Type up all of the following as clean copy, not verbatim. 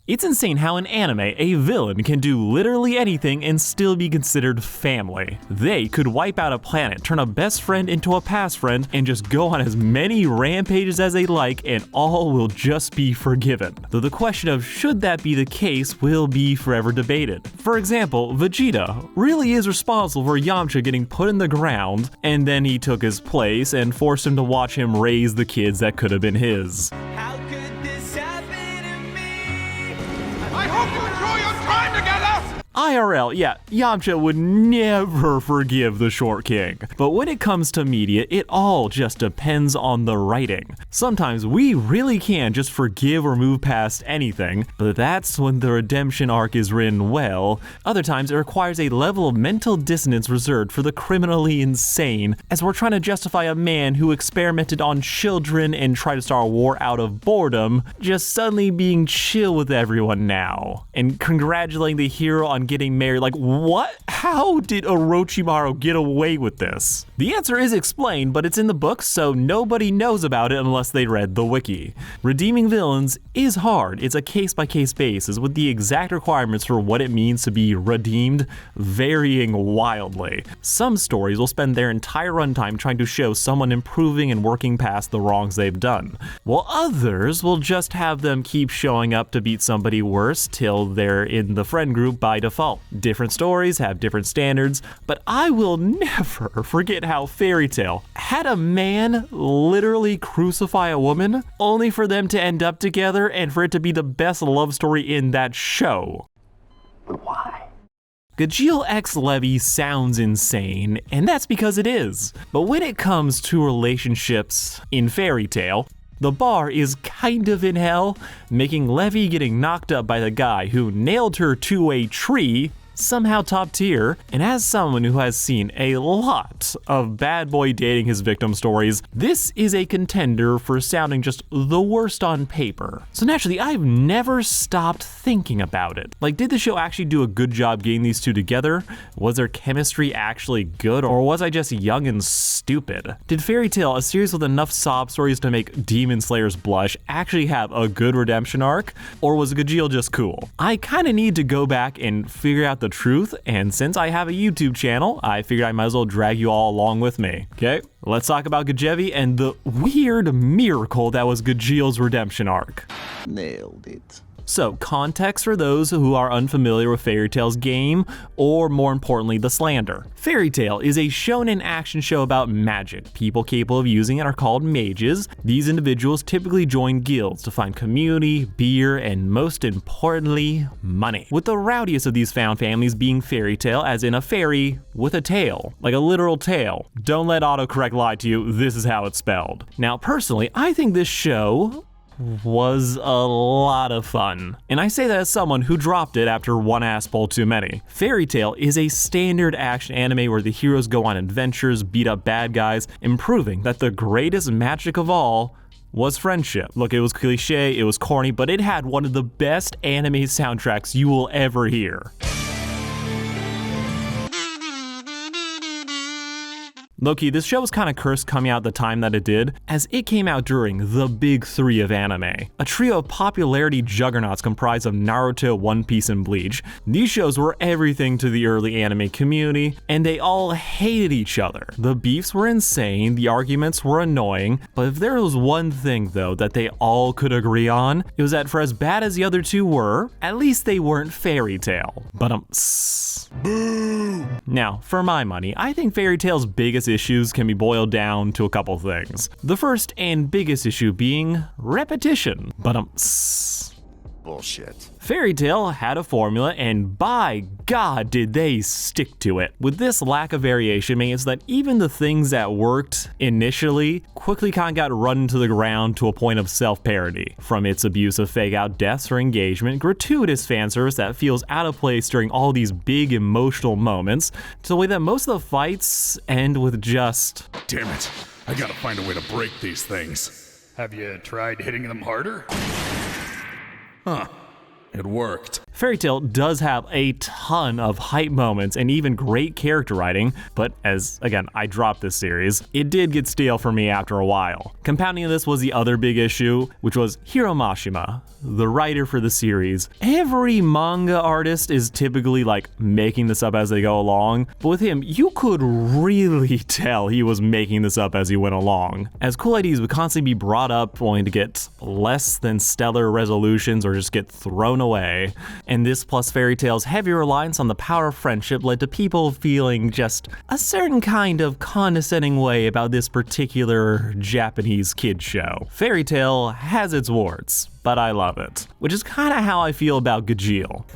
It's insane how in anime, a villain can do literally anything and still be considered family. They could wipe out a planet, turn a best friend into a past friend, and just go on as many rampages as they like, and all will just be forgiven. Though the question of should that be the case will be forever debated. For example, Vegeta really is responsible for Yamcha getting put in the ground, and then he took his place and forced him to watch him raise the kids that could have been his. How could this happen to me? I hope you enjoy your time together! IRL, yeah, Yamcha would never forgive the Short King. But when it comes to media, it all just depends on the writing. Sometimes we really can just forgive or move past anything, but that's when the redemption arc is written well. Other times it requires a level of mental dissonance reserved for the criminally insane, as we're trying to justify a man who experimented on children and tried to start a war out of boredom, just suddenly being chill with everyone now, and congratulating the hero on getting married. Like, what? How did Orochimaru get away with this? The answer is explained, but it's in the books, so nobody knows about it unless they read the wiki. Redeeming villains is hard. It's a case-by-case basis, with the exact requirements for what it means to be redeemed varying wildly. Some stories will spend their entire runtime trying to show someone improving and working past the wrongs they've done, while others will just have them keep showing up to beat somebody worse till they're in the friend group by default. Different stories have different standards, but I will never forget how Fairy Tail had a man literally crucify a woman only for them to end up together and for it to be the best love story in that show. Why? Gajeel x Levy sounds insane, and that's because it is. But when it comes to relationships in Fairy Tail, the bar is kind of in hell, making Levy getting knocked up by the guy who nailed her to a tree somehow top tier. And as someone who has seen a lot of bad boy dating his victim stories, this is a contender for sounding just the worst on paper. So naturally, I've never stopped thinking about it. Like, did the show actually do a good job getting these two together? Was their chemistry actually good, or was I just young and stupid? Did Fairy Tail, a series with enough sob stories to make demon slayers blush, actually have a good redemption arc, or was Gajeel just cool? I kind of need to go back and figure out the truth, and since I have a YouTube channel, I figured I might as well drag you all along with me. Okay, let's talk about Gajevi and the weird miracle that was Gajeel's redemption arc. Nailed it. So, context for those who are unfamiliar with Fairy Tail's game, or more importantly, the slander. Fairy Tail is a shonen action show about magic. People capable of using it are called mages. These individuals typically join guilds to find community, beer, and most importantly, money. With the rowdiest of these found families being Fairy Tail, as in a fairy with a tail, like a literal tail. Don't let autocorrect lie to you, this is how it's spelled. Now, personally, I think this show was a lot of fun. And I say that as someone who dropped it after one ass pull too many. Fairy Tail is a standard action anime where the heroes go on adventures, beat up bad guys, and proving that the greatest magic of all was friendship. Look, it was cliche, it was corny, but it had one of the best anime soundtracks you will ever hear. Low-key, this show was kind of cursed coming out at the time that it did, as it came out during the big three of anime. A trio of popularity juggernauts comprised of Naruto, One Piece, and Bleach. These shows were everything to the early anime community, and they all hated each other. The beefs were insane, the arguments were annoying, but if there was one thing though that they all could agree on, it was that for as bad as the other two were, at least they weren't Fairy Tail. But boo! Now, for my money, I think Fairy Tail's biggest issues can be boiled down to a couple things. The first and biggest issue being repetition. But Bullshit. Fairy Tail had a formula, and by God did they stick to it. With this lack of variation means that even the things that worked initially quickly kind of got run to the ground to a point of self-parody. From its abuse of fake out deaths for engagement, gratuitous fan service that feels out of place during all these big emotional moments, to the way that most of the fights end with just, damn it, I gotta find a way to break these things. Have you tried hitting them harder? Huh. It worked. Fairy Tail does have a ton of hype moments and even great character writing, but as, again, I dropped this series, it did get stale for me after a while. Compounding this was the other big issue, which was Hiro Mashima, the writer for the series. Every manga artist is typically like making this up as they go along, but with him, you could really tell he was making this up as he went along, as cool ideas would constantly be brought up only to get less than stellar resolutions or just get thrown away. And this plus Fairy Tail's heavy reliance on the power of friendship led to people feeling just a certain kind of condescending way about this particular Japanese kid show. Fairy Tail has its warts, but I love it, which is kind of how I feel about Gajeel.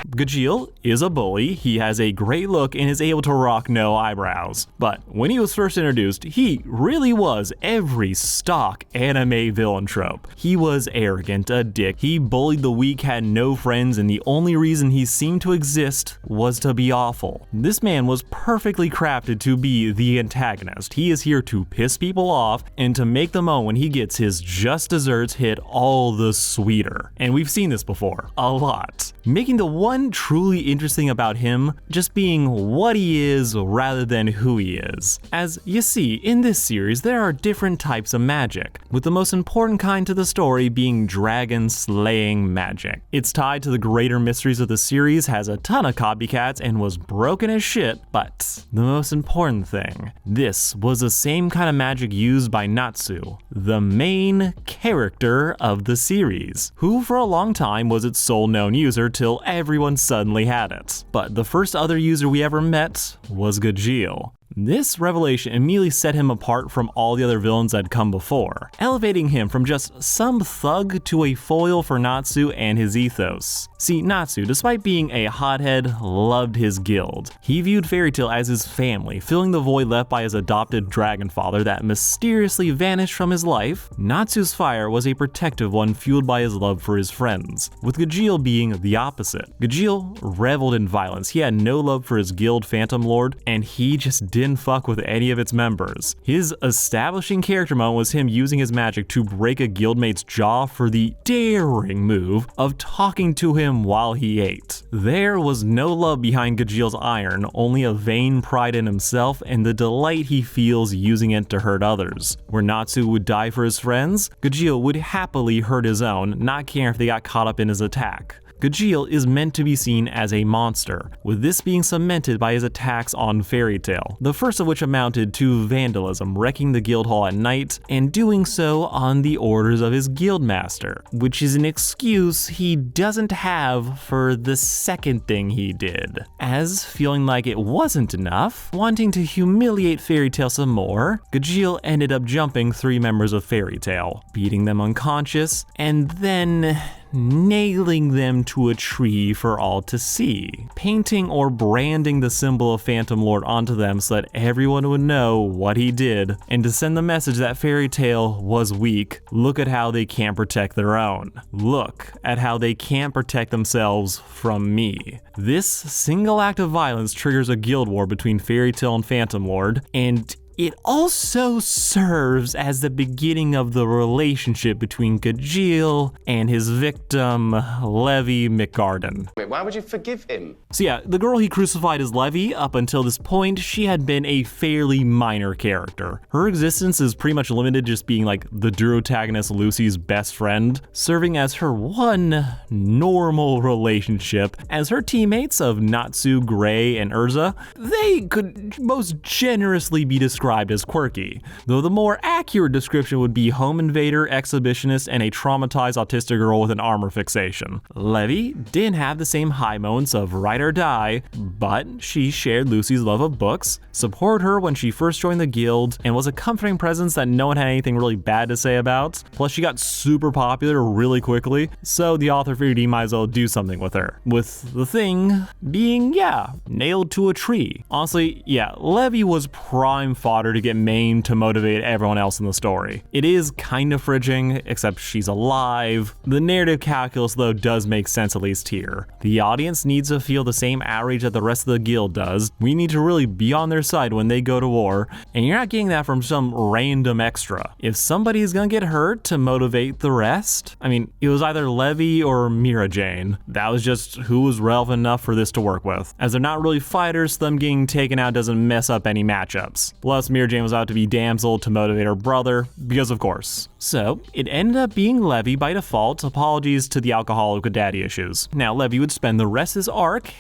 Gajeel is a bully, he has a great look and is able to rock no eyebrows. But when he was first introduced, he really was every stock anime villain trope. He was arrogant, a dick, he bullied the weak, had no friends, and the only reason he seemed to exist was to be awful. This man was perfectly crafted to be the antagonist. He is here to piss people off and to make the moment when he gets his just desserts hit all the sweeter. And we've seen this before, a lot. Making the one truly interesting about him just being what he is rather than who he is. As you see, in this series there are different types of magic, with the most important kind to the story being dragon slaying magic. It's tied to the greater mysteries of the series, has a ton of copycats, and was broken as shit, but the most important thing, this was the same kind of magic used by Natsu, the main character of the series, who for a long time was its sole known user till everyone suddenly had it. But the first other user we ever met was Gajeel. This revelation immediately set him apart from all the other villains that had come before, elevating him from just some thug to a foil for Natsu and his ethos. See, Natsu, despite being a hothead, loved his guild. He viewed Fairy Tail as his family, filling the void left by his adopted dragon father that mysteriously vanished from his life. Natsu's fire was a protective one fueled by his love for his friends, with Gajeel being the opposite. Gajeel reveled in violence, he had no love for his guild Phantom Lord, and he just didn't fuck with any of its members. His establishing character moment was him using his magic to break a guildmate's jaw for the daring move of talking to him while he ate. There was no love behind Gajeel's iron, only a vain pride in himself and the delight he feels using it to hurt others. Where Natsu would die for his friends, Gajeel would happily hurt his own, not caring if they got caught up in his attack. Gajeel is meant to be seen as a monster, with this being cemented by his attacks on Fairy Tail, the first of which amounted to vandalism, wrecking the guild hall at night, and doing so on the orders of his guildmaster, which is an excuse he doesn't have for the second thing he did. As, feeling like it wasn't enough, wanting to humiliate Fairy Tail some more, Gajeel ended up jumping 3 members of Fairy Tail, beating them unconscious, and then nailing them to a tree for all to see, painting or branding the symbol of Phantom Lord onto them so that everyone would know what he did, and to send the message that Fairy Tail was weak. Look at how they can't protect their own. Look at how they can't protect themselves from me. This single act of violence triggers a guild war between Fairy Tail and Phantom Lord, and it also serves as the beginning of the relationship between Gajeel and his victim, Levy McGarden. Wait, why would you forgive him? So yeah, the girl he crucified is Levy. Up until this point, she had been a fairly minor character. Her existence is pretty much limited to just being like the protagonist Lucy's best friend, serving as her one normal relationship, as her teammates of Natsu, Gray, and Urza, they could most generously be described as quirky, though the more accurate description would be home invader, exhibitionist, and a traumatized autistic girl with an armor fixation. Levy didn't have the same high moments of ride or die, but she shared Lucy's love of books, supported her when she first joined the guild, and was a comforting presence that no one had anything really bad to say about. Plus she got super popular really quickly, so the author figured he might as well do something with her. With the thing being, nailed to a tree. Honestly, Levy was prime fodder water to get maimed to motivate everyone else in the story. It is kind of fridging, except she's alive. The narrative calculus, though, does make sense at least here. The audience needs to feel the same outrage that the rest of the guild does. We need to really be on their side when they go to war, and you're not getting that from some random extra. If somebody is gonna get hurt to motivate the rest, I mean, it was either Levy or Mira Jane. That was just who was relevant enough for this to work with. As they're not really fighters, them getting taken out doesn't mess up any matchups. Plus, Mira Jane was out to be damsel to motivate her brother, because of course. So, it ended up being Levy by default. Apologies to the alcoholic with daddy issues. Now, Levy would spend the rest of his arc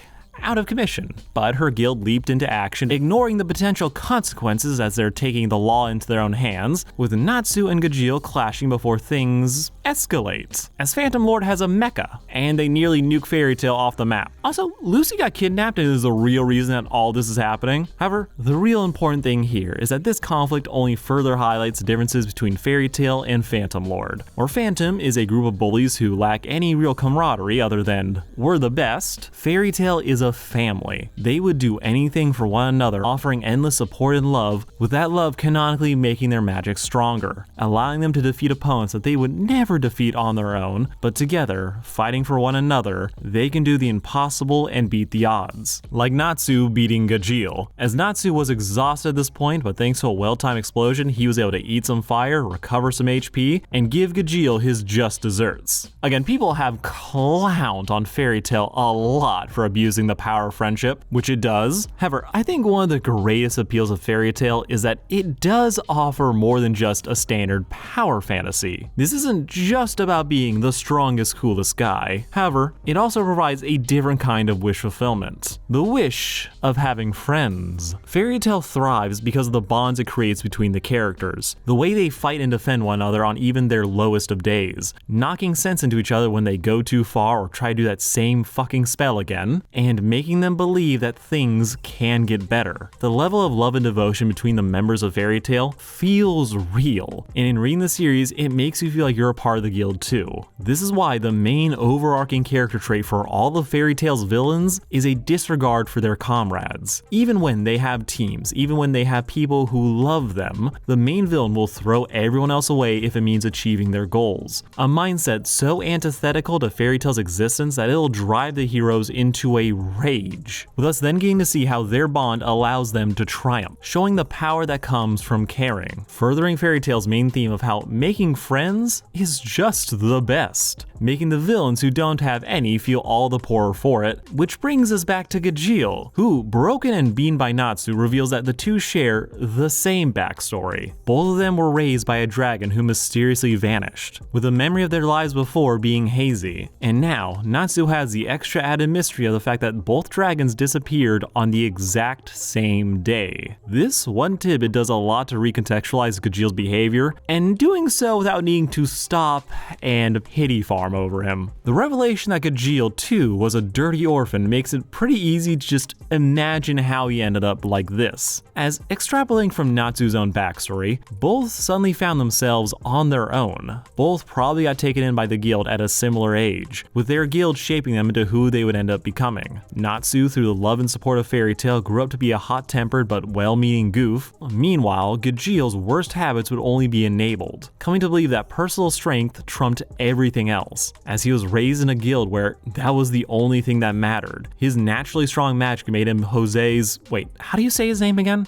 out of commission, but her guild leaped into action, ignoring the potential consequences as they're taking the law into their own hands, with Natsu and Gajeel clashing before things escalate, as Phantom Lord has a mecha, and they nearly nuke Fairy Tail off the map. Also, Lucy got kidnapped and is the real reason that all this is happening. However, the real important thing here is that this conflict only further highlights the differences between Fairy Tail and Phantom Lord. Where Phantom is a group of bullies who lack any real camaraderie other than, we're the best, Fairy Tail is a family. They would do anything for one another, offering endless support and love, with that love canonically making their magic stronger, allowing them to defeat opponents that they would never defeat on their own, but together, fighting for one another, they can do the impossible and beat the odds. Like Natsu beating Gajeel, as Natsu was exhausted at this point, but thanks to a well-timed explosion, he was able to eat some fire, recover some HP, and give Gajeel his just desserts. Again, people have clowned on Fairy Tail a lot for abusing the power of friendship, which it does. However, I think one of the greatest appeals of Fairy Tail is that it does offer more than just a standard power fantasy. This isn't just about being the strongest, coolest guy. However, it also provides a different kind of wish fulfillment. The wish of having friends. Fairy Tail thrives because of the bonds it creates between the characters. The way they fight and defend one another on even their lowest of days. Knocking sense into each other when they go too far or try to do that same fucking spell again. And making them believe that things can get better. The level of love and devotion between the members of Fairy Tail feels real, and in reading the series, it makes you feel like you're a part of the guild too. This is why the main overarching character trait for all of Fairy Tail's villains is a disregard for their comrades. Even when they have teams, even when they have people who love them, the main villain will throw everyone else away if it means achieving their goals. A mindset so antithetical to Fairy Tail's existence that it'll drive the heroes into a rage, with us then getting to see how their bond allows them to triumph, showing the power that comes from caring, furthering Fairy Tail's main theme of how making friends is just the best, making the villains who don't have any feel all the poorer for it, which brings us back to Gajeel, who, broken and beaten by Natsu, reveals that the two share the same backstory. Both of them were raised by a dragon who mysteriously vanished, with the memory of their lives before being hazy, and now Natsu has the extra added mystery of the fact that both dragons disappeared on the exact same day. This one tidbit does a lot to recontextualize Gajeel's behavior, and doing so without needing to stop and pity farm over him. The revelation that Gajeel too was a dirty orphan makes it pretty easy to just imagine how he ended up like this. As extrapolating from Natsu's own backstory, both suddenly found themselves on their own. Both probably got taken in by the guild at a similar age, with their guild shaping them into who they would end up becoming. Natsu, through the love and support of Fairy Tail, grew up to be a hot-tempered but well-meaning goof. Meanwhile, Gajeel's worst habits would only be enabled, coming to believe that personal strength trumped everything else, as he was raised in a guild where that was the only thing that mattered. His naturally strong magic made him Jose's, wait, how do you say his name again?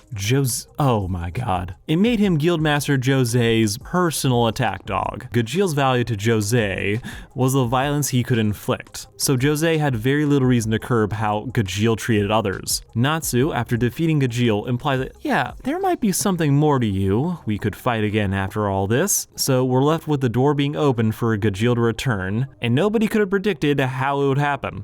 Oh my god. It made him Guildmaster Jose's personal attack dog. Gajeel's value to Jose was the violence he could inflict, so Jose had very little reason to curb how Gajeel treated others. Natsu, after defeating Gajeel, implies that, yeah, there might be something more to you. We could fight again after all this. So we're left with the door being open for Gajeel to return, and nobody could have predicted how it would happen.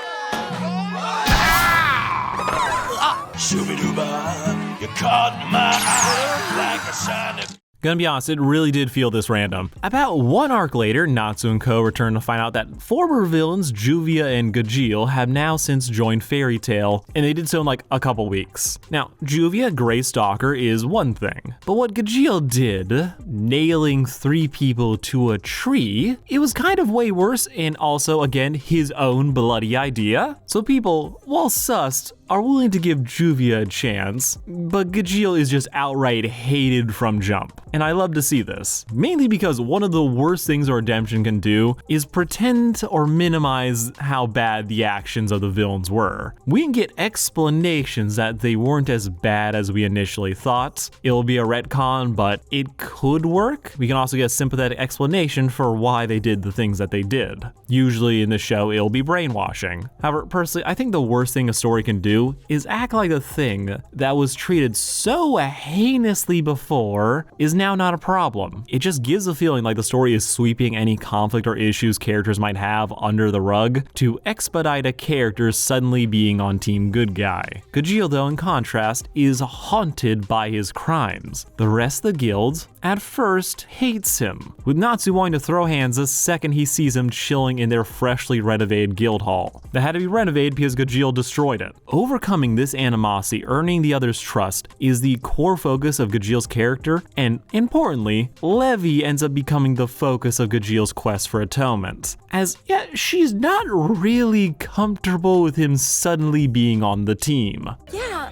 Shooby-dooba, you caught my eye like a shiny Gonna be honest, it really did feel this random. About one arc later, Natsu and Co. return to find out that former villains Juvia and Gajeel have now since joined Fairy Tail, and they did so in like a couple weeks. Now, Juvia Grey Stalker is one thing, but what Gajeel did, nailing 3 people to a tree, it was kind of way worse, and also, again, his own bloody idea. So people, while sussed, are willing to give Juvia a chance, but Gajeel is just outright hated from jump. And I love to see this, mainly because one of the worst things a redemption can do is pretend or minimize how bad the actions of the villains were. We can get explanations that they weren't as bad as we initially thought. It'll be a retcon, but it could work. We can also get a sympathetic explanation for why they did the things that they did. Usually in the show, it'll be brainwashing. However, personally, I think the worst thing a story can do is act like the thing that was treated so heinously before is now not a problem. It just gives a feeling like the story is sweeping any conflict or issues characters might have under the rug to expedite a character suddenly being on team good guy. Gajeel, though, in contrast, is haunted by his crimes. The rest of the guild, at first, hates him, with Natsu wanting to throw hands the second he sees him chilling in their freshly renovated guild hall. That had to be renovated because Gajeel destroyed it. Overcoming this animosity, earning the others' trust, is the core focus of Gajeel's character, and importantly, Levy ends up becoming the focus of Gajeel's quest for atonement. As, yeah, she's not really comfortable with him suddenly being on the team. Yeah,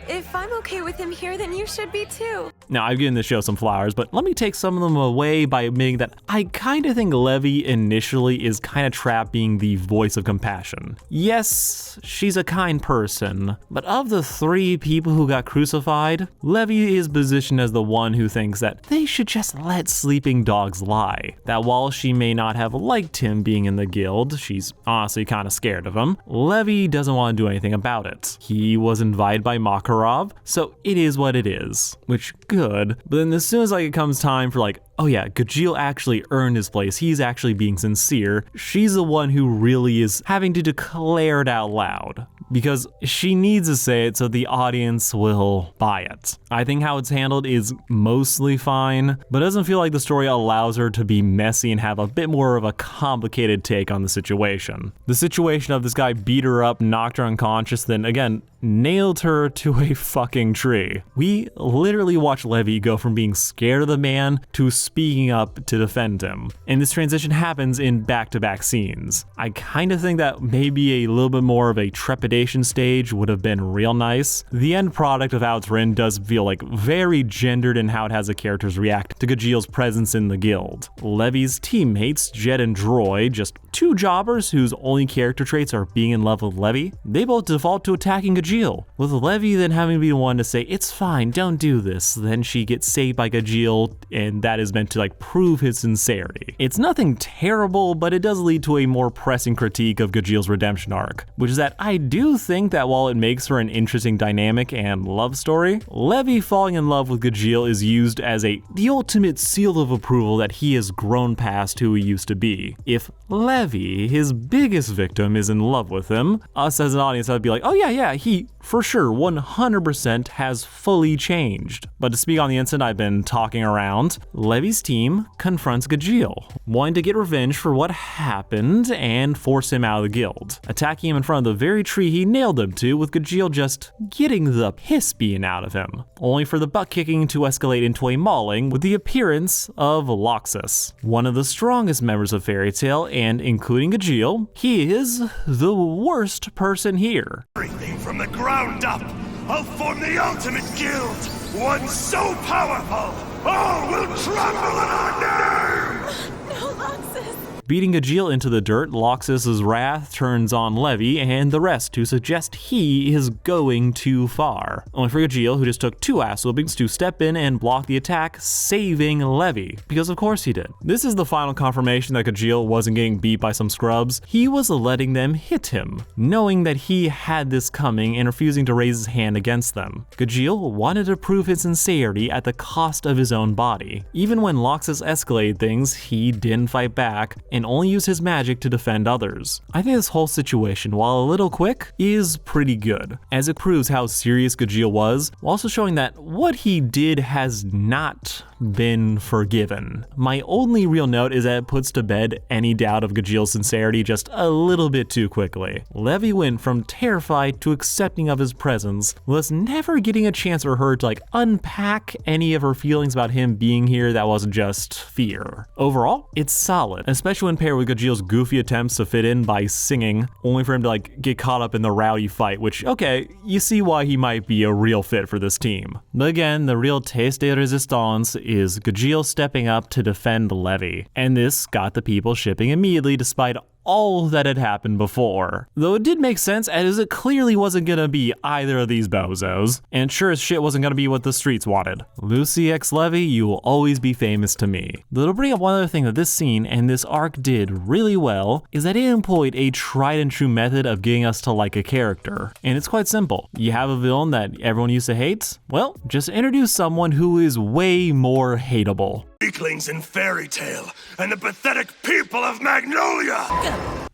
if I'm okay with him here, then you should be too. Now, I've given this show some flowers, but let me take some of them away by admitting that I kind of think Levy initially is kind of trapped being the voice of compassion. Yes, she's a kind person, but of the 3 people who got crucified, Levy is positioned as the one who thinks that they should just let sleeping dogs lie. That while she may not have liked him being in the guild, she's honestly kind of scared of him, Levy doesn't want to do anything about it. He was invited by Makarov, so it is what it is, which good. But then as soon as like it comes time for like, oh yeah, Gajeel actually earned his place, he's actually being sincere, she's the one who really is having to declare it out loud, because she needs to say it so the audience will buy it. I think how it's handled is mostly fine, but it doesn't feel like the story allows her to be messy and have a bit more of a complicated take on the situation. The situation of this guy beat her up, knocked her unconscious, then again, nailed her to a fucking tree. We literally watch Levy go from being scared of the man to speaking up to defend him. And this transition happens in back-to-back scenes. I kind of think that maybe a little bit more of a trepidation stage would have been real nice. The end product of how it's written does feel like very gendered in how it has the characters react to Gajeel's presence in the guild. Levy's teammates, Jed and Droy, just 2 jobbers whose only character traits are being in love with Levy, they both default to attacking Gajeel, with Levy then having to be the one to say, it's fine, don't do this. Then she gets saved by Gajeel, and that is meant to like prove his sincerity. It's nothing terrible, but it does lead to a more pressing critique of Gajeel's redemption arc, which is that I do think that while it makes for an interesting dynamic and love story, Levy falling in love with Gajeel is used as the ultimate seal of approval that he has grown past who he used to be. If Levy, his biggest victim, is in love with him, us as an audience would be like, oh yeah, he for sure 100% has fully changed. But to speak on the incident I've been talking around, Levy's team confronts Gajeel, wanting to get revenge for what happened and force him out of the guild, attacking him in front of the very tree he nailed him to, with Gajeel just getting the piss beaten out of him, only for the butt kicking to escalate into a mauling with the appearance of Loxus, one of the strongest members of Fairy Tail, and including Gajeel, he is the worst person here. Everything from the ground up, I'll form the ultimate guild, one so powerful, all will tremble in our name! No, Loxus. Beating Gajeel into the dirt, Loxus's wrath turns on Levy and the rest to suggest he is going too far. Only for Gajeel, who just took 2 ass whoopings, to step in and block the attack, saving Levy. Because of course he did. This is the final confirmation that Gajeel wasn't getting beat by some scrubs. He was letting them hit him, knowing that he had this coming and refusing to raise his hand against them. Gajeel wanted to prove his sincerity at the cost of his own body. Even when Loxus escalated things, he didn't fight back, and only use his magic to defend others. I think this whole situation, while a little quick, is pretty good, as it proves how serious Gajeel was, while also showing that what he did has not been forgiven. My only real note is that it puts to bed any doubt of Gajeel's sincerity just a little bit too quickly. Levy went from terrified to accepting of his presence, thus never getting a chance for her to unpack any of her feelings about him being here that wasn't just fear. Overall, it's solid, especially when paired with Gajeel's goofy attempts to fit in by singing, only for him to get caught up in the rowdy fight, which, okay, you see why he might be a real fit for this team. But again, the real test de resistance is Gajeel stepping up to defend Levy, and this got the people shipping immediately despite all that had happened before. Though it did make sense, as it clearly wasn't gonna be either of these bozos, and sure as shit wasn't gonna be what the streets wanted. Lucy x Levy, you will always be famous to me. Though to bring up one other thing that this scene and this arc did really well, is that it employed a tried and true method of getting us to like a character. And it's quite simple. You have a villain that everyone used to hate? Well, just introduce someone who is way more hateable. Weaklings in Fairy Tale and the pathetic people of Magnolia!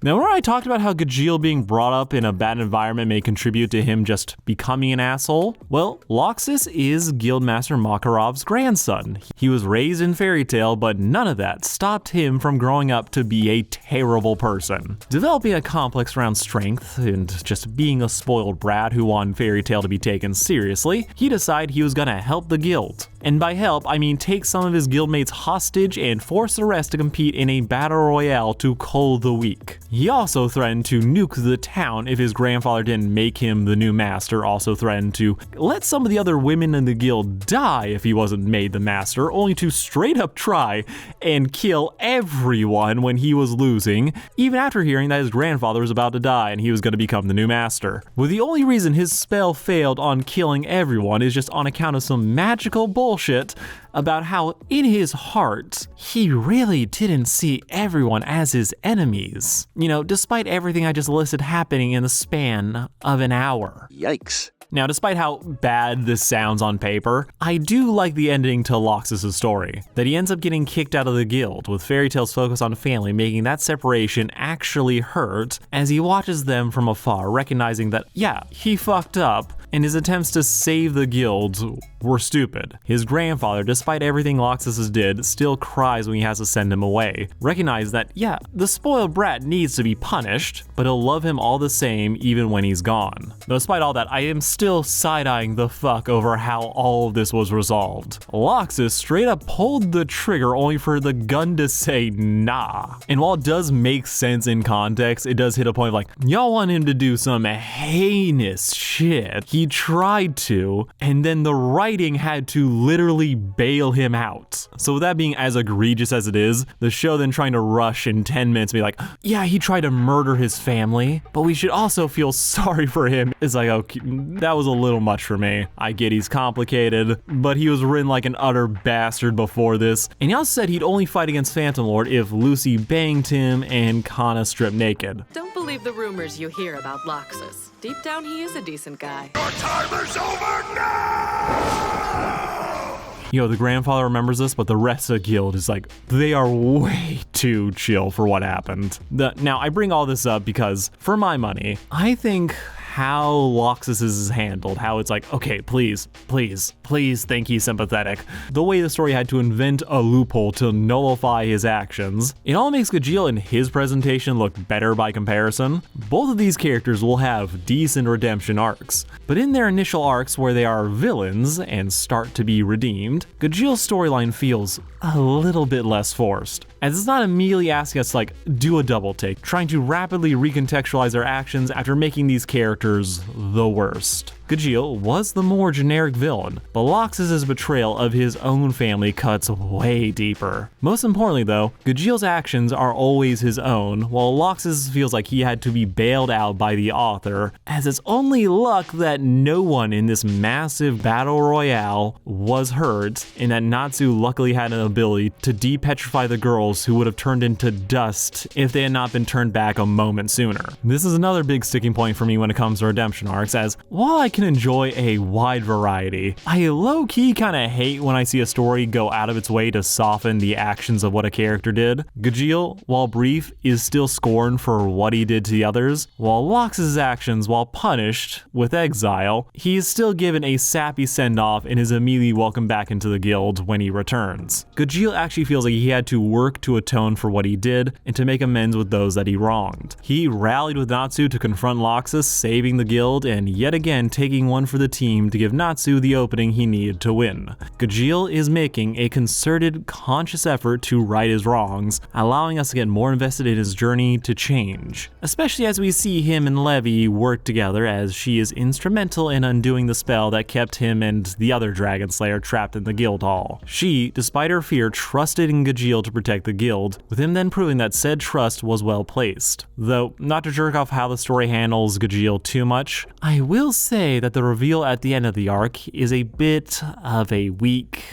Now, remember I talked about how Gajeel being brought up in a bad environment may contribute to him just becoming an asshole? Well, Loxus is Guildmaster Makarov's grandson. He was raised in Fairy Tale, but none of that stopped him from growing up to be a terrible person. Developing a complex around strength and just being a spoiled brat who wanted Fairy Tale to be taken seriously, he decided he was gonna help the guild. And by help, I mean take some of his guildmates hostage and force the rest to compete in a battle royale to cull the weak. He also threatened to nuke the town if his grandfather didn't make him the new master, also threatened to let some of the other women in the guild die if he wasn't made the master, only to straight up try and kill everyone when he was losing, even after hearing that his grandfather was about to die and he was going to become the new master. With the only reason his spell failed on killing everyone is just on account of some magical bullshit about how in his heart, he really didn't see everyone as his enemies. Despite everything I just listed happening in the span of an hour. Yikes. Now, despite how bad this sounds on paper, I do like the ending to Loxus' story. That he ends up getting kicked out of the guild, with Fairy Tale's focus on family making that separation actually hurt as he watches them from afar, recognizing that, yeah, he fucked up, and his attempts to save the guild were stupid. His grandfather, despite everything Loxus did, still cries when he has to send him away. Recognize that, yeah, the spoiled brat needs to be punished, but he'll love him all the same even when he's gone. Though despite all that, I am still side-eyeing the fuck over how all of this was resolved. Loxus straight up pulled the trigger only for the gun to say nah. And while it does make sense in context, it does hit a point of y'all want him to do some heinous shit. He tried to, and then the writing had to literally bail him out. So with that being as egregious as it is, the show then trying to rush in 10 minutes be yeah, he tried to murder his family, but we should also feel sorry for him. It's okay, that was a little much for me. I get he's complicated, but he was written like an utter bastard before this, and he also said he'd only fight against Phantom Lord if Lucy banged him and Kana stripped naked. Don't believe the rumors you hear about Loxus. Deep down, he is a decent guy. Your time is over now! The grandfather remembers this, but the rest of the guild is they are way too chill for what happened. Now, I bring all this up because, for my money, I think how Loxus is handled, how it's okay, please think he's sympathetic. The way the story had to invent a loophole to nullify his actions, it all makes Gajeel and his presentation look better by comparison. Both of these characters will have decent redemption arcs, but in their initial arcs where they are villains and start to be redeemed, Gajeel's storyline feels a little bit less forced, as it's not immediately asking us to do a double take, trying to rapidly recontextualize their actions after making these characters the worst. Gajeel was the more generic villain, but Loxus' betrayal of his own family cuts way deeper. Most importantly though, Gajeel's actions are always his own, while Loxus feels like he had to be bailed out by the author, as it's only luck that no one in this massive battle royale was hurt, and that Natsu luckily had an ability to depetrify the girls who would have turned into dust if they had not been turned back a moment sooner. This is another big sticking point for me when it comes to redemption arcs, as while I can enjoy a wide variety. I low-key kinda hate when I see a story go out of its way to soften the actions of what a character did. Gajeel, while brief, is still scorned for what he did to the others, while Lox's actions, while punished with exile, he is still given a sappy send-off and is immediately welcomed back into the guild when he returns. Gajeel actually feels like he had to work to atone for what he did and to make amends with those that he wronged. He rallied with Natsu to confront Loxus, saving the guild and yet again taking one for the team to give Natsu the opening he needed to win. Gajeel is making a concerted, conscious effort to right his wrongs, allowing us to get more invested in his journey to change, especially as we see him and Levy work together as she is instrumental in undoing the spell that kept him and the other Dragon Slayer trapped in the guild hall. She, despite her fear, trusted in Gajeel to protect the guild, with him then proving that said trust was well placed. Though, not to jerk off how the story handles Gajeel too much, I will say that the reveal at the end of the arc is a bit of a weak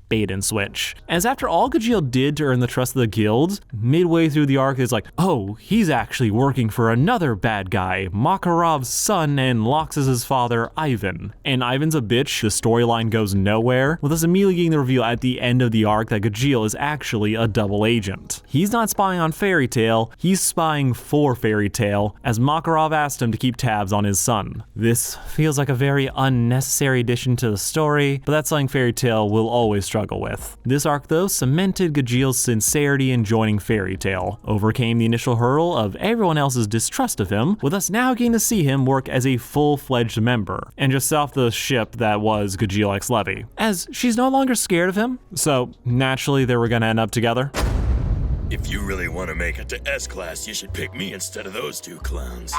bait and switch. As after all Gajeel did to earn the trust of the guild, midway through the arc is like, oh, he's actually working for another bad guy, Makarov's son and Loxus' father, Ivan. And Ivan's a bitch, the storyline goes nowhere, with us immediately getting the reveal at the end of the arc that Gajeel is actually a double agent. He's not spying on Fairy Tail, he's spying for Fairy Tail, as Makarov asked him to keep tabs on his son. This feels like a very unnecessary addition to the story, but that's something Fairy Tail will always struggle with. This arc though cemented Gajeel's sincerity in joining Fairy Tail, overcame the initial hurdle of everyone else's distrust of him, with us now getting to see him work as a full-fledged member, and just off the ship that was Gajeel x Levy, as she's no longer scared of him, so naturally they were gonna end up together. If you really want to make it to S-Class, you should pick me instead of those two clowns.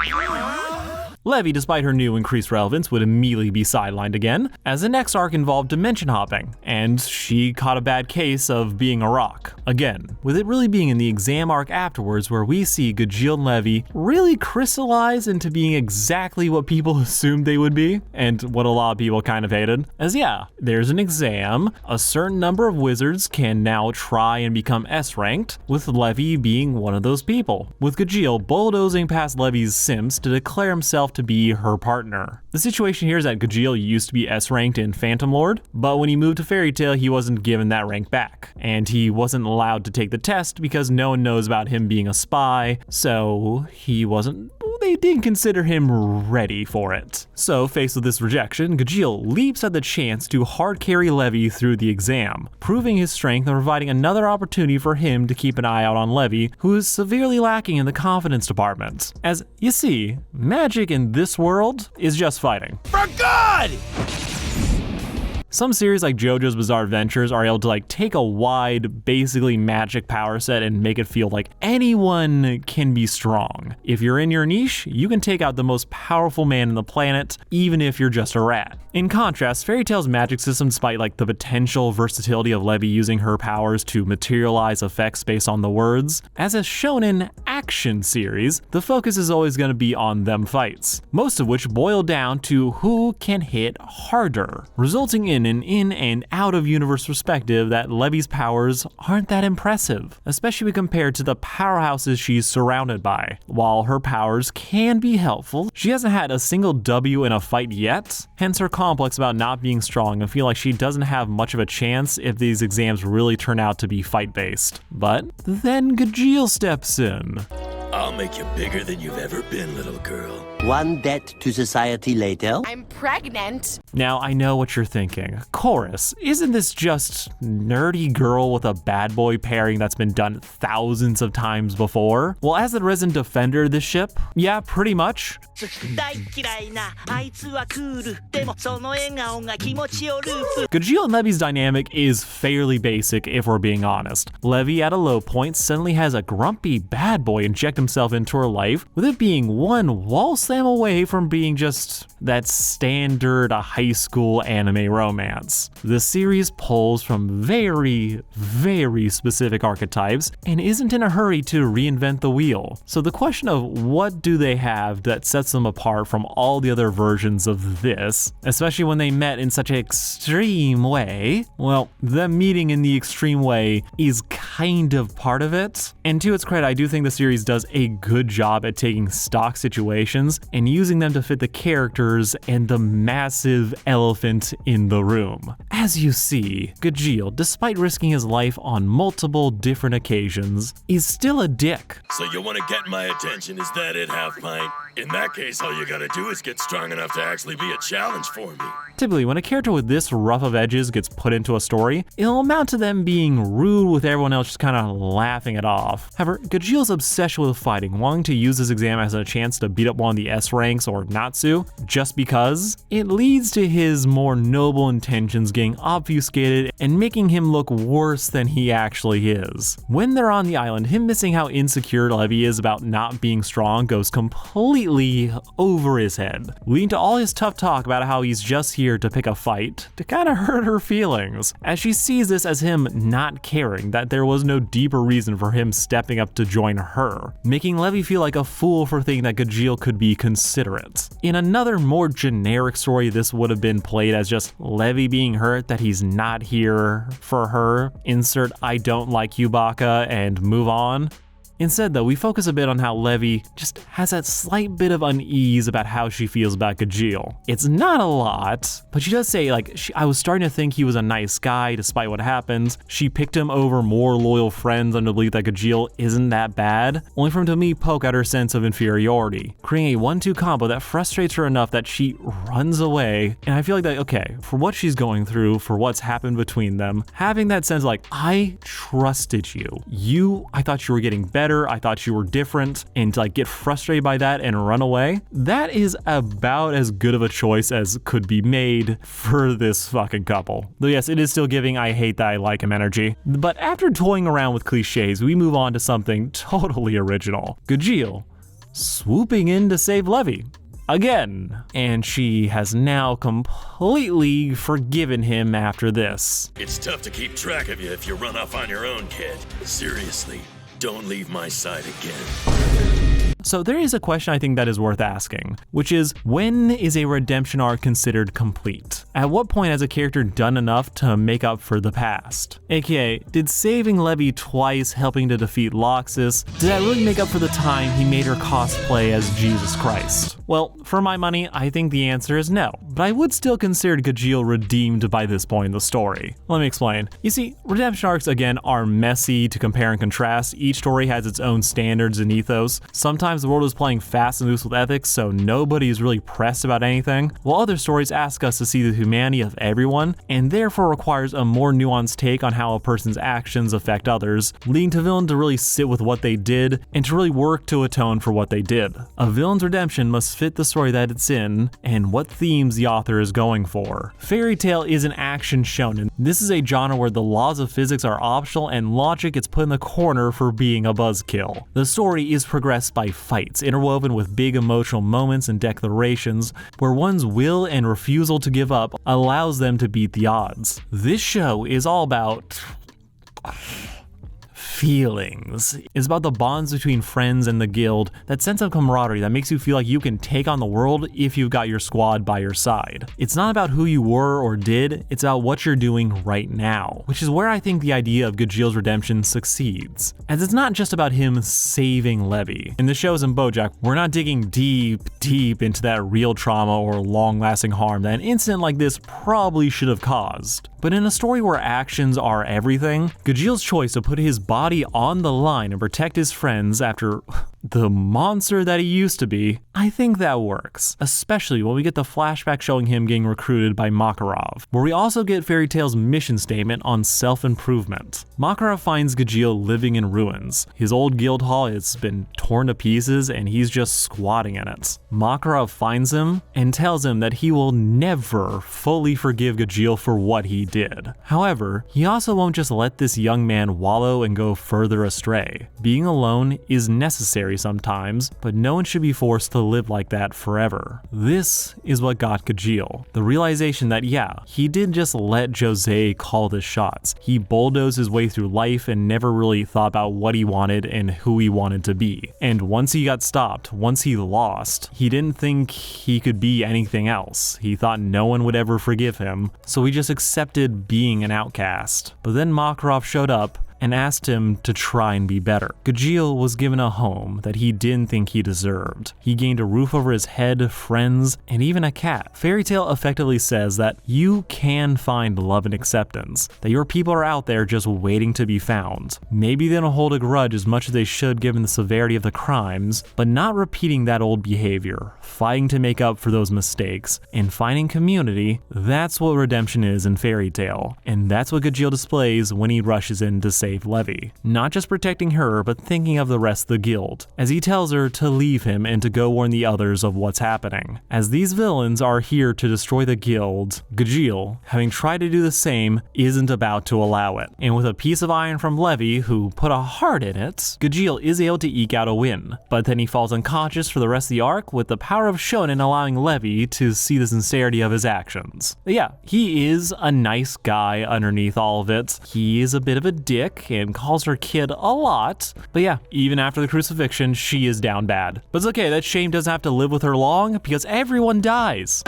Levy, despite her new increased relevance, would immediately be sidelined again, as the next arc involved dimension hopping, and she caught a bad case of being a rock. Again, with it really being in the exam arc afterwards where we see Gajeel and Levy really crystallize into being exactly what people assumed they would be, and what a lot of people kind of hated. As yeah, there's an exam, a certain number of wizards can now try and become S-ranked, with Levy being one of those people, with Gajeel bulldozing past Levy's simps to declare himself to be her partner. The situation here is that Gajeel used to be S-ranked in Phantom Lord, but when he moved to Fairy Tail he wasn't given that rank back, and he wasn't allowed to take the test because no one knows about him being a spy, so they didn't consider him ready for it. So faced with this rejection, Gajeel leaps at the chance to hard carry Levy through the exam, proving his strength and providing another opportunity for him to keep an eye out on Levy, who is severely lacking in the confidence department. As you see, magic in this world is just fighting. For God! Some series like JoJo's Bizarre Adventures are able to take a wide, basically magic power set and make it feel like anyone can be strong. If you're in your niche, you can take out the most powerful man on the planet, even if you're just a rat. In contrast, Fairy Tail's magic system, despite the potential versatility of Levy using her powers to materialize effects based on the words, as a shonen action series, the focus is always going to be on them fights, most of which boil down to who can hit harder, resulting in an in and out of universe perspective that Levy's powers aren't that impressive, especially when compared to the powerhouses she's surrounded by. While her powers can be helpful, she hasn't had a single W in a fight yet, hence her complex about not being strong and feel like she doesn't have much of a chance if these exams really turn out to be fight-based. But then Gajeel steps in. I'll make you bigger than you've ever been, little girl. One debt to society later. I'm pregnant. Now, I know what you're thinking. Chorus, isn't this just nerdy girl with a bad boy pairing that's been done thousands of times before? Well, as the resident defender of this ship, yeah, pretty much. Gajeel and Levy's dynamic is fairly basic if we're being honest. Levy at a low point suddenly has a grumpy bad boy inject himself into her life, with it being one wall slam away from being just that standard high school anime romance. The series pulls from very, very specific archetypes and isn't in a hurry to reinvent the wheel. So the question of what do they have that sets them apart from all the other versions of this, especially when they met in such an extreme way, well, them meeting in the extreme way is kind of part of it. And to its credit, I do think the series does a good job at taking stock situations and using them to fit the characters and the massive elephant in the room. As you see, Gajeel, despite risking his life on multiple different occasions, is still a dick. So you want to get my attention, is that it, half pint? In that case, all you gotta do is get strong enough to actually be a challenge for me. Typically, when a character with this rough of edges gets put into a story, it'll amount to them being rude with everyone else just kind of laughing it off. However, Gajeel's obsession with fighting, wanting to use this exam as a chance to beat up one of the S ranks or Natsu, just because, it leads to his more noble intentions getting obfuscated and making him look worse than he actually is. When they're on the island, him missing how insecure Levy is about not being strong goes completely over his head, leading to all his tough talk about how he's just here to pick a fight to kind of hurt her feelings, as she sees this as him not caring that there was no deeper reason for him stepping up to join her, making Levy feel like a fool for thinking that Gajeel could be considerate. In another more generic story, this would have been played as just Levy being hurt that he's not here for her, insert I don't like you Baka and move on. Instead though, we focus a bit on how Levy just has that slight bit of unease about how she feels about Gajeel. It's not a lot, but she does say like, I was starting to think he was a nice guy despite what happened. She picked him over more loyal friends under the belief that Gajeel isn't that bad, only for him to me poke at her sense of inferiority, creating a 1-2 combo that frustrates her enough that she runs away. And I feel like that, okay, for what she's going through, for what's happened between them, having that sense like, I trusted you, I thought you were getting better, I thought you were different, and to like get frustrated by that and run away, that is about as good of a choice as could be made for this fucking couple. Though yes, it is still giving I hate that I like him energy. But after toying around with cliches, we move on to something totally original. Gajeel swooping in to save Levy. Again, and she has now completely forgiven him after this. It's tough to keep track of you if you run off on your own, kid. Seriously. Don't leave my side again. So there is a question I think that is worth asking, which is, when is a redemption arc considered complete? At what point has a character done enough to make up for the past? AKA, did saving Levy twice helping to defeat Loxus, did that really make up for the time he made her cosplay as Jesus Christ? Well, for my money, I think the answer is no, but I would still consider Gajeel redeemed by this point in the story. Let me explain. You see, redemption arcs again are messy to compare and contrast. Each story has its own standards and ethos. Sometimes the world is playing fast and loose with ethics, so nobody is really pressed about anything, while other stories ask us to see the humanity of everyone, and therefore requires a more nuanced take on how a person's actions affect others, leading to villain to really sit with what they did, and to really work to atone for what they did. A villain's redemption must fit the story that it's in, and what themes the author is going for. Fairy tale is an action shonen. This is a genre where the laws of physics are optional and logic gets put in the corner for being a buzzkill. The story is progressed by fights, interwoven with big emotional moments and declarations, where one's will and refusal to give up allows them to beat the odds. This show is all about feelings. It's about the bonds between friends and the guild, that sense of camaraderie that makes you feel like you can take on the world if you've got your squad by your side. It's not about who you were or did, it's about what you're doing right now, which is where I think the idea of Gajeel's redemption succeeds, as it's not just about him saving Levy. In the shows in BoJack, we're not digging deep into that real trauma or long-lasting harm that an incident like this probably should have caused. But in a story where actions are everything, Gajeel's choice to put his body on the line and protect his friends after the monster that he used to be, I think that works, especially when we get the flashback showing him getting recruited by Makarov, where we also get Fairy Tail's mission statement on self-improvement. Makarov finds Gajeel living in ruins. His old guild hall has been torn to pieces and he's just squatting in it. Makarov finds him and tells him that he will never fully forgive Gajeel for what he did. However, he also won't just let this young man wallow and go further astray. Being alone is necessary sometimes, but no one should be forced to live like that forever. This is what got Gajeel. The realization that yeah, he did just let Jose call the shots. He bulldozed his way through life and never really thought about what he wanted and who he wanted to be. And once he got stopped, once he lost, he didn't think he could be anything else. He thought no one would ever forgive him, so he just accepted being an outcast. But then Makarov showed up and asked him to try and be better. Gajeel was given a home that he didn't think he deserved. He gained a roof over his head, friends, and even a cat. Fairy Tail effectively says that you can find love and acceptance, that your people are out there just waiting to be found. Maybe they don't hold a grudge as much as they should given the severity of the crimes, but not repeating that old behavior, fighting to make up for those mistakes, and finding community. That's what redemption is in Fairy Tail, and that's what Gajeel displays when he rushes in to save Levy. Not just protecting her, but thinking of the rest of the guild, as he tells her to leave him and to go warn the others of what's happening. As these villains are here to destroy the guild, Gajeel, having tried to do the same, isn't about to allow it. And with a piece of iron from Levy, who put a heart in it, Gajeel is able to eke out a win. But then he falls unconscious for the rest of the arc, with the power of Shonen allowing Levy to see the sincerity of his actions. But yeah, he is a nice guy underneath all of it. He is a bit of a dick and calls her kid a lot. But yeah, even after the crucifixion, she is down bad. But it's okay, that shame doesn't have to live with her long, because everyone dies.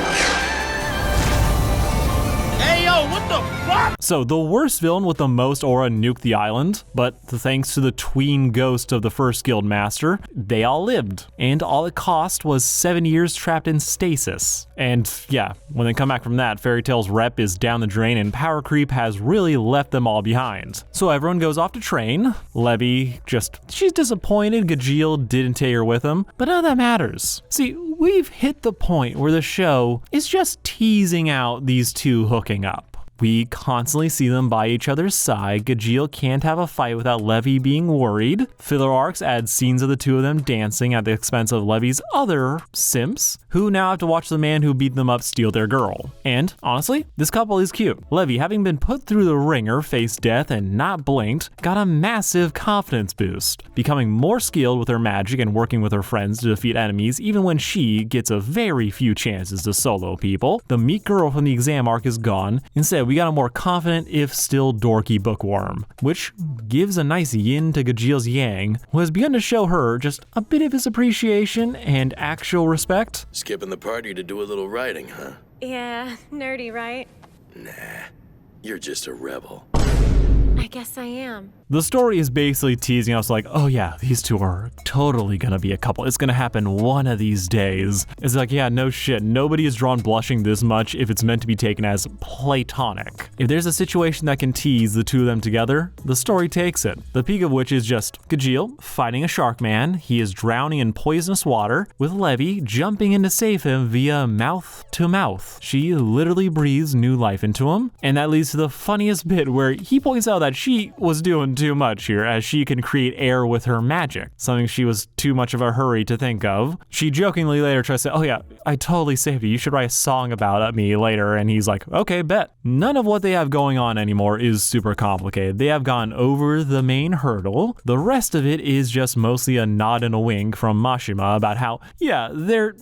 Hey, yo, what the fuck? So the worst villain with the most aura nuked the island, but thanks to the tween ghost of the first guild master, they all lived. And all it cost was 7 years trapped in stasis. And yeah, when they come back from that, Fairy Tail's rep is down the drain and power creep has really left them all behind. So everyone goes off to train. Levy she's disappointed Gajeel didn't take her with him, but none of that matters. See, we've hit the point where the show is just teasing out these two hooking up. We constantly see them by each other's side. Gajeel can't have a fight without Levy being worried. Filler arcs add scenes of the two of them dancing at the expense of Levy's other simps, who now have to watch the man who beat them up steal their girl. And honestly, this couple is cute. Levy, having been put through the ringer, faced death and not blinked, got a massive confidence boost, becoming more skilled with her magic and working with her friends to defeat enemies even when she gets a very few chances to solo people. The meek girl from the exam arc is gone. Instead, we got a more confident, if still dorky bookworm, which gives a nice yin to Gajeel's yang, who has begun to show her just a bit of his appreciation and actual respect. Skipping the party to do a little writing, huh? Yeah, nerdy, right? Nah, you're just a rebel. I guess I am. The story is basically teasing us like, oh yeah, these two are totally gonna be a couple. It's gonna happen one of these days. It's like, yeah, no shit. Nobody is drawn blushing this much if it's meant to be taken as platonic. If there's a situation that can tease the two of them together, the story takes it. The peak of which is just Gajeel fighting a shark man. He is drowning in poisonous water, with Levy jumping in to save him via mouth to mouth. She literally breathes new life into him, and that leads to the funniest bit where he points out that she was doing too much here, as she can create air with her magic, something she was too much of a hurry to think of. She jokingly later tries to say, oh yeah, I totally saved you. You should write a song about me later. And he's like, okay, bet. None of what they have going on anymore is super complicated. They have gone over the main hurdle. The rest of it is just mostly a nod and a wink from Mashima about how, yeah, they're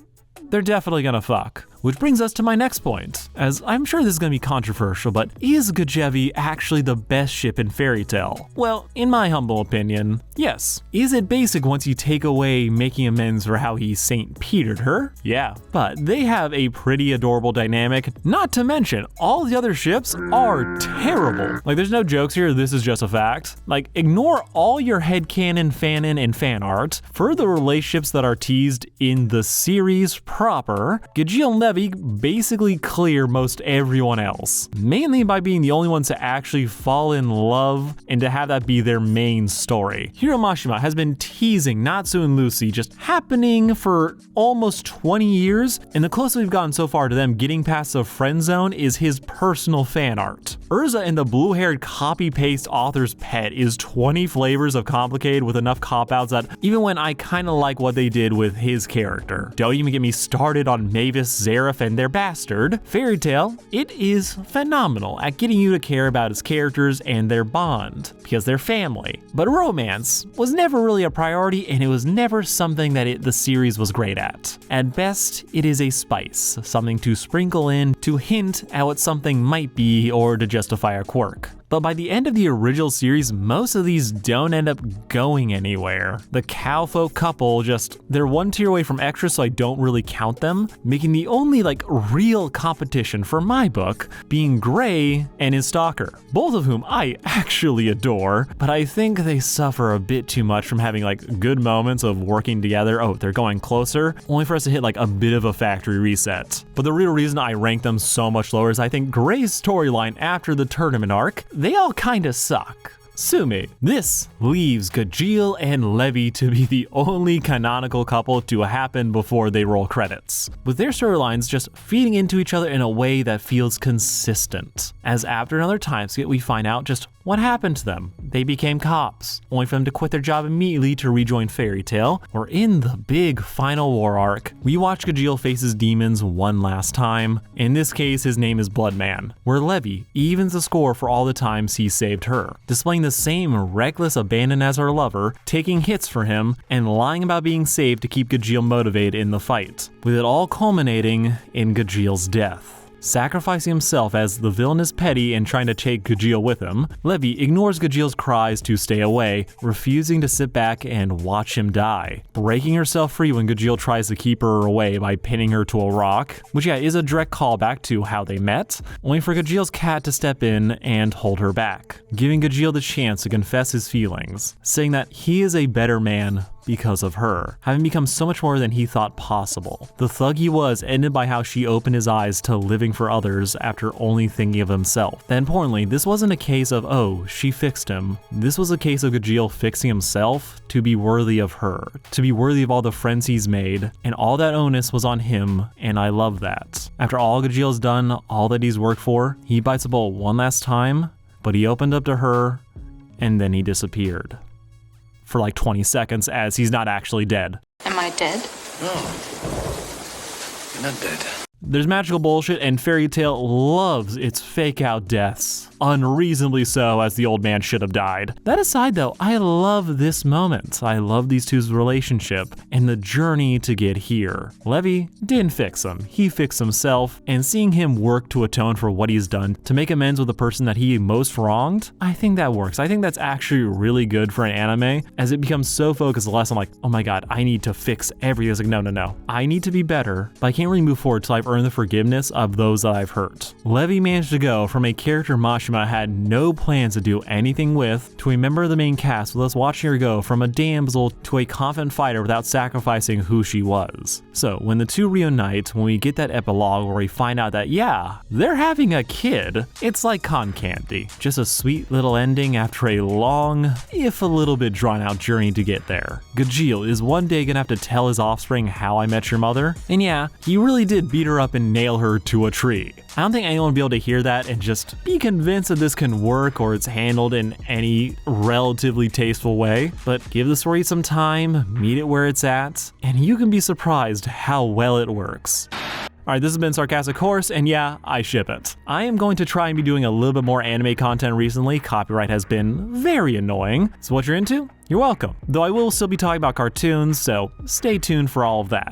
definitely gonna fuck. Which brings us to my next point, as I'm sure this is gonna be controversial, but is Gajevi actually the best ship in Fairy Tail? Well, in my humble opinion, yes. Is it basic once you take away making amends for how he St. Petered her? Yeah, but they have a pretty adorable dynamic, not to mention, all the other ships are terrible. Like, there's no jokes here, this is just a fact. Like, ignore all your headcanon, fanon, and fan art. For the relationships that are teased in the series proper, Gajil and Levy basically clear most everyone else, mainly by being the only ones to actually fall in love and to have that be their main story. Hiro Mashima has been teasing Natsu and Lucy just happening for almost 20 years, and the closest we've gotten so far to them getting past the friend zone is his personal fan art. Urza and the blue-haired copy-paste author's pet is 20 flavors of complicated with enough cop-outs that even when I kinda like what they did with his character. Don't even get me started on Mavis, Zareth, and their bastard. Fairy Tail, it is phenomenal at getting you to care about its characters and their bond, because they're family. But romance was never really a priority, and it was never something that the series was great at. At best, it is a spice, something to sprinkle in to hint at what something might be or to justify a quirk. But by the end of the original series, most of these don't end up going anywhere. The cowfolk couple they're one tier away from extra, so I don't really count them, making the only real competition for my book being Gray and his stalker, both of whom I actually adore, but I think they suffer a bit too much from having good moments of working together. Oh, they're going closer, only for us to hit a bit of a factory reset. But the real reason I rank them so much lower is I think Gray's storyline after the tournament arc, they all kinda suck. Sue me. This leaves Gajeel and Levy to be the only canonical couple to happen before they roll credits, with their storylines just feeding into each other in a way that feels consistent. As after another time skip, we find out just what happened to them. They became cops, only for them to quit their job immediately to rejoin Fairy Tail. Or in the big final war arc, we watch Gajeel face his demons one last time. In this case, his name is Bloodman, where Levy evens the score for all the times he saved her, displaying the same reckless abandon as her lover, taking hits for him, and lying about being saved to keep Gajeel motivated in the fight, with it all culminating in Gajeel's death. Sacrificing himself as the villainous petty and trying to take Gajeel with him, Levy ignores Gajeel's cries to stay away, refusing to sit back and watch him die, breaking herself free when Gajeel tries to keep her away by pinning her to a rock, which is a direct callback to how they met, only for Gajeel's cat to step in and hold her back, giving Gajeel the chance to confess his feelings, saying that he is a better man because of her, having become so much more than he thought possible. The thug he was ended by how she opened his eyes to living for others after only thinking of himself. Then importantly, this wasn't a case of, oh, she fixed him. This was a case of Gajeel fixing himself to be worthy of her, to be worthy of all the friends he's made, and all that onus was on him, and I love that. After all Gajeel's done, all that he's worked for, he bites a bullet one last time, but he opened up to her, and then he disappeared. For 20 seconds, as he's not actually dead. Am I dead? No. You're not dead. There's magical bullshit, and Fairy Tail loves its fake out deaths. Unreasonably so, as the old man should have died. That aside though, I love this moment. I love these two's relationship and the journey to get here. Levy didn't fix him, he fixed himself, and seeing him work to atone for what he's done, to make amends with the person that he most wronged, I think that works. I think that's actually really good for an anime, as it becomes so focused less on oh my god, I need to fix everything. It's no. I need to be better, but I can't really move forward till I've earned the forgiveness of those that I've hurt. Levy managed to go from a character Mashima had no plans to do anything with, to a member of the main cast, with us watching her go from a damsel to a confident fighter without sacrificing who she was. So when the two reunite, when we get that epilogue where we find out that yeah, they're having a kid, it's like cotton candy. Just a sweet little ending after a long, if a little bit drawn out journey to get there. Gajeel is one day gonna have to tell his offspring how I met your mother, and yeah, he really did beat her up and nail her to a tree. I don't think anyone will be able to hear that and just be convinced that this can work or it's handled in any relatively tasteful way, but give the story some time, meet it where it's at, and you can be surprised how well it works. Alright, this has been Sarcastic Horse, and yeah, I ship it. I am going to try and be doing a little bit more anime content recently. Copyright has been very annoying, so what you're into, you're welcome. Though I will still be talking about cartoons, so stay tuned for all of that.